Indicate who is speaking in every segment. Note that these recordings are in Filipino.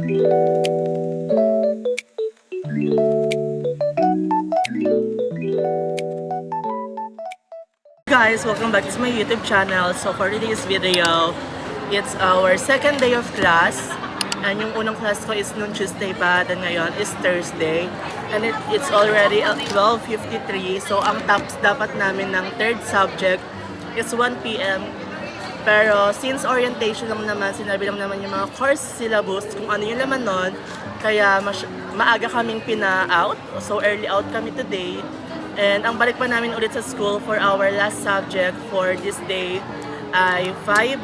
Speaker 1: Guys, welcome back to my YouTube channel. So for today's video, it's our second day of class. And yung unang class ko is noong Tuesday pa, then ngayon is Thursday. And it's already at 12:53. So ang tops dapat namin ng third subject is 1 PM. Pero since orientation lang naman, sinabi lang naman yung mga course syllabus, kung ano yung laman nun, kaya maaga kaming pina-out. So early out kami today. And ang balik pa namin ulit sa school for our last subject for this day ay 5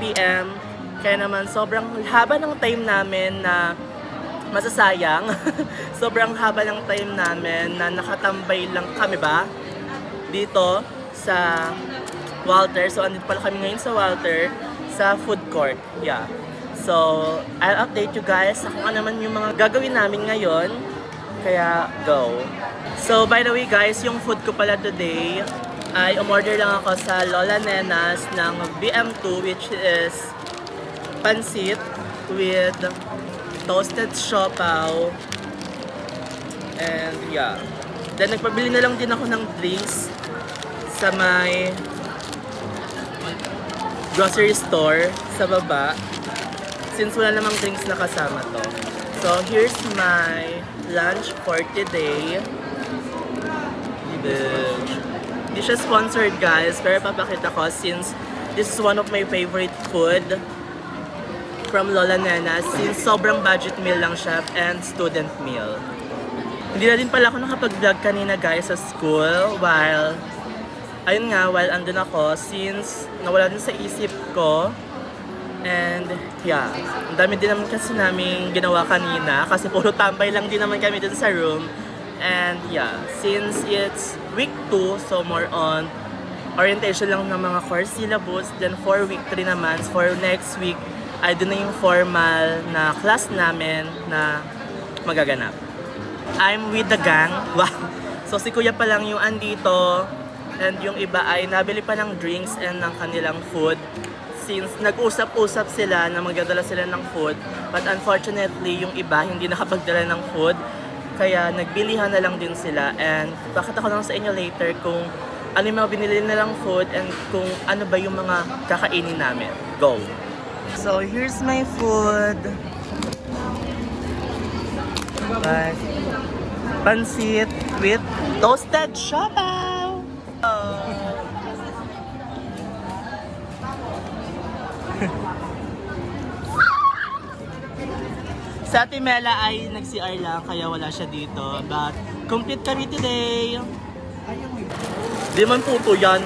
Speaker 1: PM. Kaya naman sobrang haba ng time namin na masasayang. Sobrang haba ng time namin na nakatambay lang kami ba dito sa Walter. So andito pala kami ngayon sa Walter sa food court. Yeah. So I'll update you guys sa kung ano naman yung mga gagawin namin ngayon. Kaya go. So by the way guys, yung food ko pala today ay umorder lang ako sa Lola Nena's ng BM2, which is pansit with toasted siopaw. And yeah. Then nagpabili na lang din ako ng drinks sa may grocery store sa baba. Since wala namang drinks na kasama to. So here's my lunch for today. Hindi siya sponsored guys, pero papakita ko since this is one of my favorite food from Lola Nena, since sobrang budget meal lang siya and student meal. Hindi na din pala ako nakapag-vlog kanina guys sa school while andun ako, since nawala din sa isip ko. And yeah, ang dami din naman kasi namin ginawa kanina kasi puro tambay lang din naman kami dun sa room. And yeah, since it's week 2, so more on orientation lang ng mga course syllabus. Then for week 3 naman, for next week, ay doon na yung formal na class namin na magaganap. I'm with the gang. Wow! So si Kuya pa lang yung andito. And yung iba ay nabili pa ng drinks and ng kanilang food. Since nag-usap-usap sila na magdadala sila ng food. But unfortunately, yung iba hindi nakapagdala ng food. Kaya nagbilihan na lang din sila. And bakit ako lang sa inyo later kung ano yung mga binili nilang food and kung ano ba yung mga kakainin namin. Go! So here's my food. Like, pansit with toasted siopaw. Sa Ate Mela ay nag-CR lang kaya wala siya dito. But complete kami today. Di man puto yan.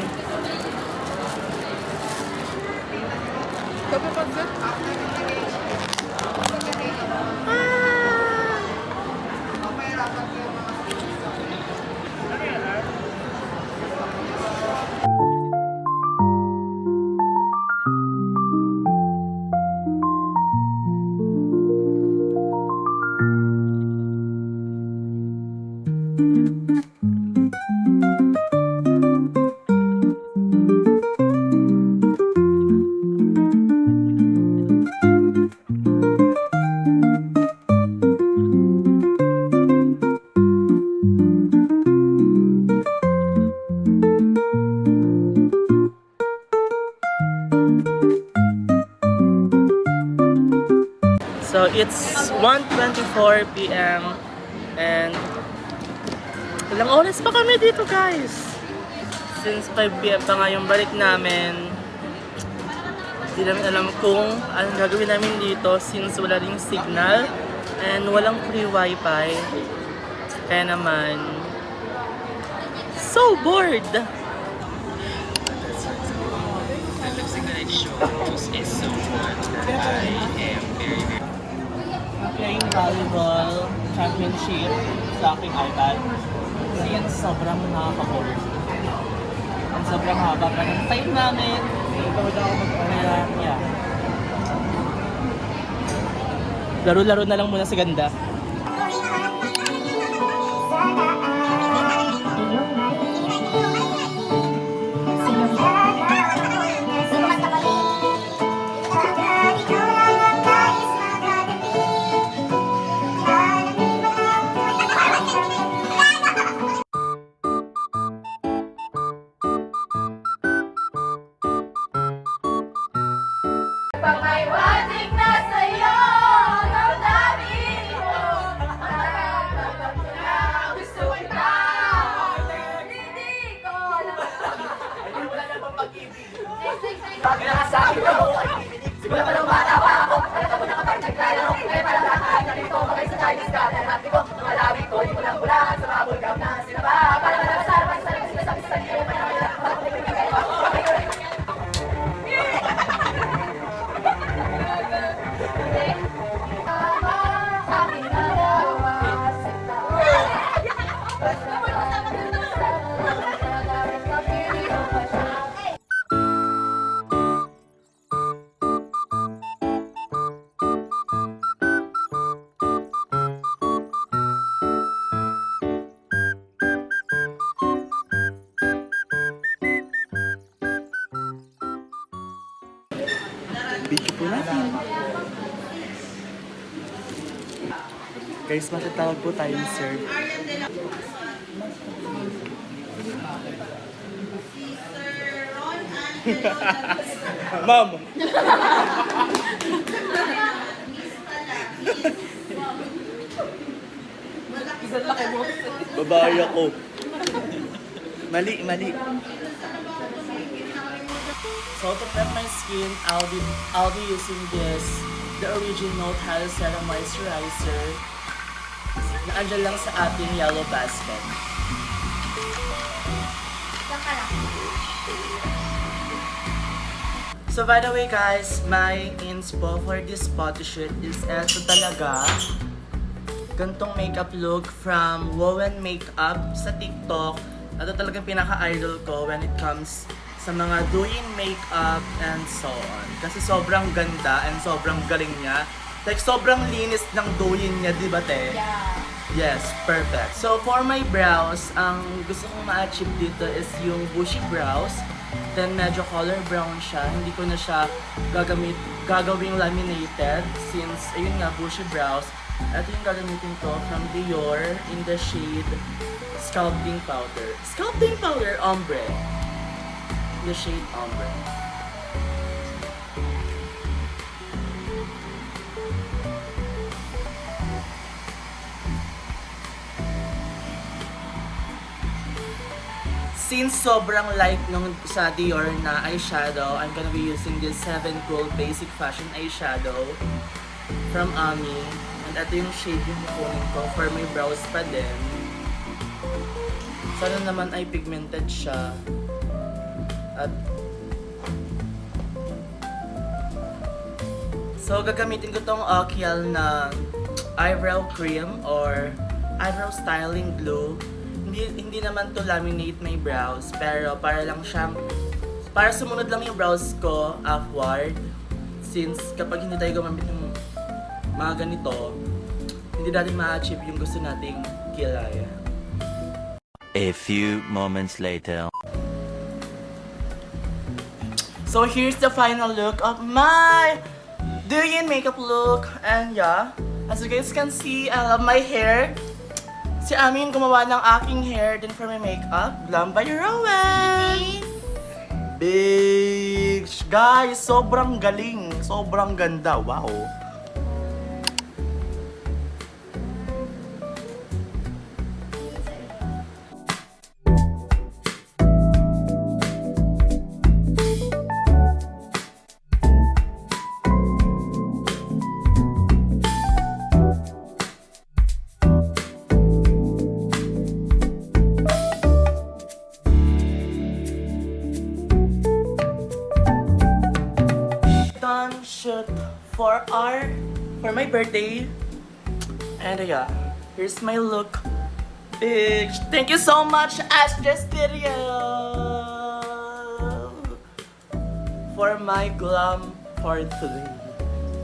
Speaker 1: So it's 1:24 PM and ilang oras pa kami dito guys. Since 5 PM pa nga yung balik namin. Hindi namin alam kung anong gagawin namin dito since wala ring signal and walang free wifi. Kaya naman so bored! Playing volleyball championship sa aking iPad since sobrang nakaka-bored. And sobrang haba pa ng time namin. Kaya, yeah. Laro-laro na lang muna sa ganda. Video po natin. Guys, matatawag po tayo ni Sir. Ma'am! Babae ako. Mali. So to prep my skin, I'll be using the Original Cera Moisturizer na andyan lang sa ating yellow basket. So by the way guys, my inspo for this photo shoot is eto talaga. Gantong makeup look from Wowen Makeup sa TikTok. Ito talagang pinaka-idol ko when it comes sa mga doing makeup and so on. Kasi sobrang ganda and sobrang galing niya. Like sobrang linis ng doing niya, di ba te?
Speaker 2: Yeah.
Speaker 1: Yes, perfect. So for my brows, ang gusto kong ma-achieve dito is yung bushy brows. Then medyo color brown siya. Hindi ko na siya gagawing laminated since ayun nga, bushy brows. Ito yung gagamitin ko from Dior in the shade Sculpting Powder. Sculpting Powder Ombre. The shade Ombre. Since sobrang light nung sa Dior na eyeshadow, I'm gonna be using this 7 Cool Basic Fashion Eyeshadow from Ami. And ito yung shade yung kukunin ko for my brows pa din. Sana naman ay pigmented siya. At so gagamitin ko tong Okial na eyebrow cream or eyebrow styling glue. Hindi naman to laminate my brows, pero para lang siyang para sumunod lang yung brows ko upward. Since kapag hindi tayo gumamit ng mga ganito, hindi natin ma-achieve yung gusto nating kilay.
Speaker 3: A few moments later.
Speaker 1: So here's the final look of my Douyin makeup look. And yeah, as you guys can see, I love my hair. Si Ami yung gumawa ng aking hair. Then for my makeup, Glam by Rowan. Big! Guys, sobrang galing. Sobrang ganda. Wow. Shoot for my birthday. And yeah, here's my look. Big thank you so much Astro Studio for my glam for today.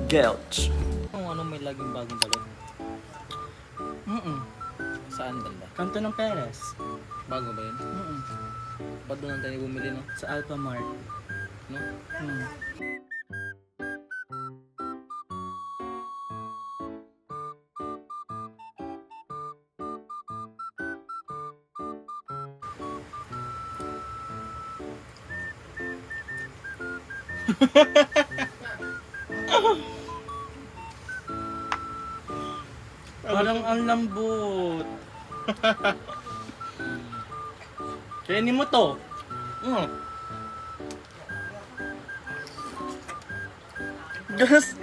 Speaker 1: Gelch.
Speaker 4: Ano may laging bagong balon? Saan banda?
Speaker 1: Kanto ng Perez.
Speaker 4: Bago ba yun? Ba't doon tayo bumili no?
Speaker 1: Sa Alphamart.
Speaker 4: No?
Speaker 1: Parang ang lambot. Kainin mo to. Gas,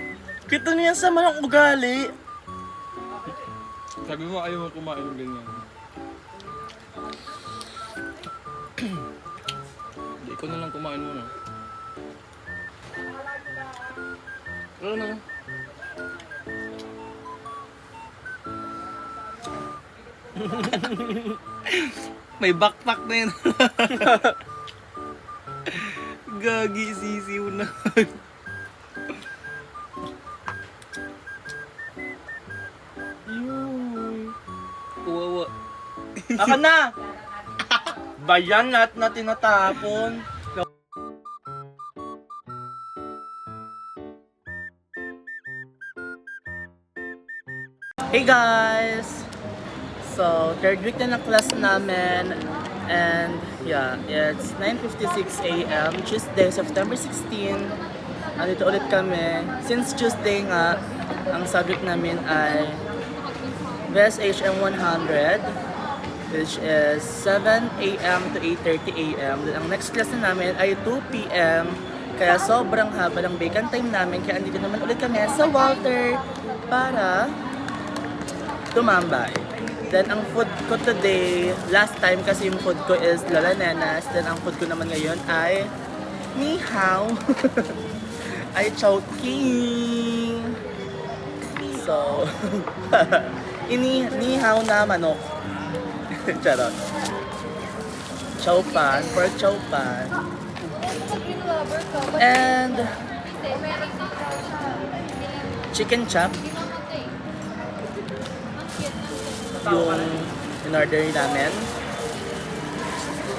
Speaker 1: kita niya sa manang ugali.
Speaker 2: Sabi mo ayaw mo kumain ng ganyan.
Speaker 4: Hindi, ikaw na lang kumain muna. Wala na. May backpack na yun. Gagi, sisiw na. Kawawa.
Speaker 1: Aka na! Bayan lahat na tinatapon. Hey guys! So, third week na ng class namin. And yeah, it's 9:56 a.m. Tuesday, September 16. Andito ulit kami. Since Tuesday nga, ang subject namin ay Best HM 100, which is 7 a.m. to 8:30 a.m. Then ang next class na namin ay 2 p.m. Kaya sobrang haba ng vacant time namin. Kaya andito naman ulit kami sa Walter para tumambay. Then ang food ko today, last time kasi yung food ko is Lola Nenas. Then ang food ko naman ngayon ay Ni Hao. Ay Chowking. So, Ni Hao na manok. Charot. Chowpan, pork chowpan. And chicken chop. Yung in-order namin.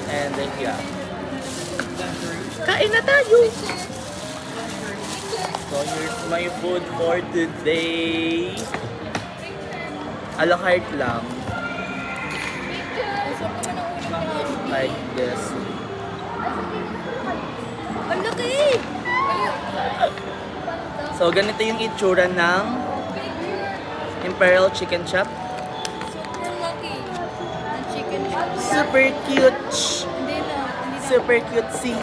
Speaker 1: And then, yeah. Kain na tayo! So, here's my food for today. A la carte lang. Like this.
Speaker 5: Ang laki!
Speaker 1: So, ganito yung itsura ng Imperial Chicken Chop.
Speaker 5: Super laki. Ang chicken shop.
Speaker 1: Super cute!
Speaker 5: Hindi na.
Speaker 1: Super cutesy.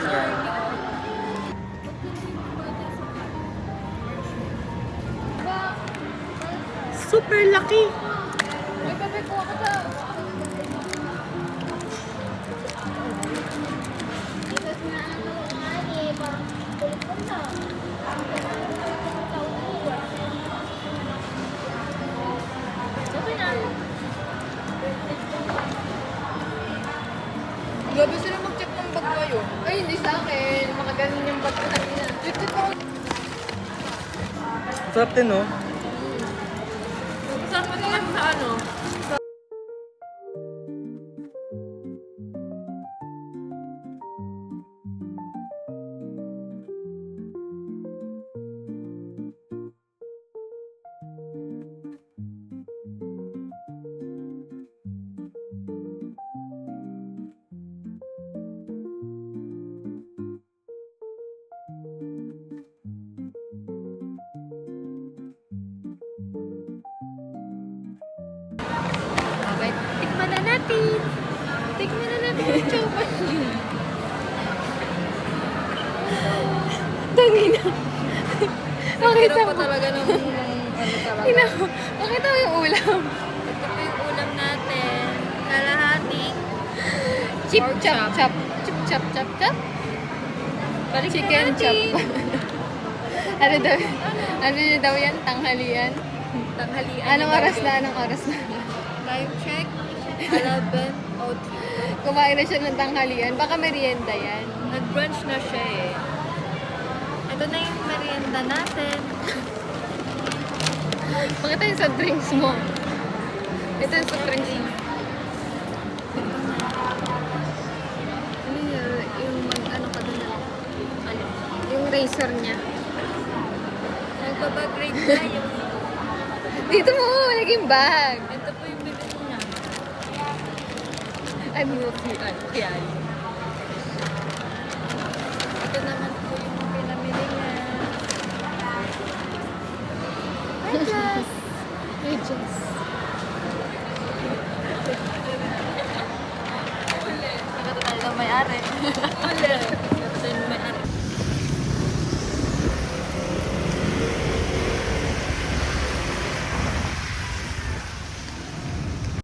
Speaker 1: Ayan. Super laki!
Speaker 5: May bebe ko ako sa... Grabe sila mag-check ng bag kayo. Ay, hindi sa akin. Mga ganun yung bag ko kanina. Check ako.
Speaker 1: Sarap din, no?
Speaker 5: Saan mo naman sa ano? Okay, tikman na natin. Tikman na natin yung chowpan. Tangina. Pakita mo. talaga ng ano talaga. Ina, pakita mo yung ulam. Ito po yung ulam natin. Kalahating chip chop chop. Chip chop chop chop. Balik chicken chop. Ano daw yan? Tanghalian? Tanghalian. Anong oras na? Time check. 11:03. Kumain na siya ng tanghalian. Baka merienda yan. Nag-brunch na siya eh. Ito na yung merienda natin. Pakita yung sa drinks mo. Ito yung sa drinks mo. Ano yung ano ka doon na? Ano? Yung razor niya. Nagpapag-grade na yung... Dito mo, naging bag. Ito po yung bibili niya. Ano mo, kaya. Ito naman po yung pinamili niya. Hi, Jess! Hi, Jess. Nakata tayo ng may-ari.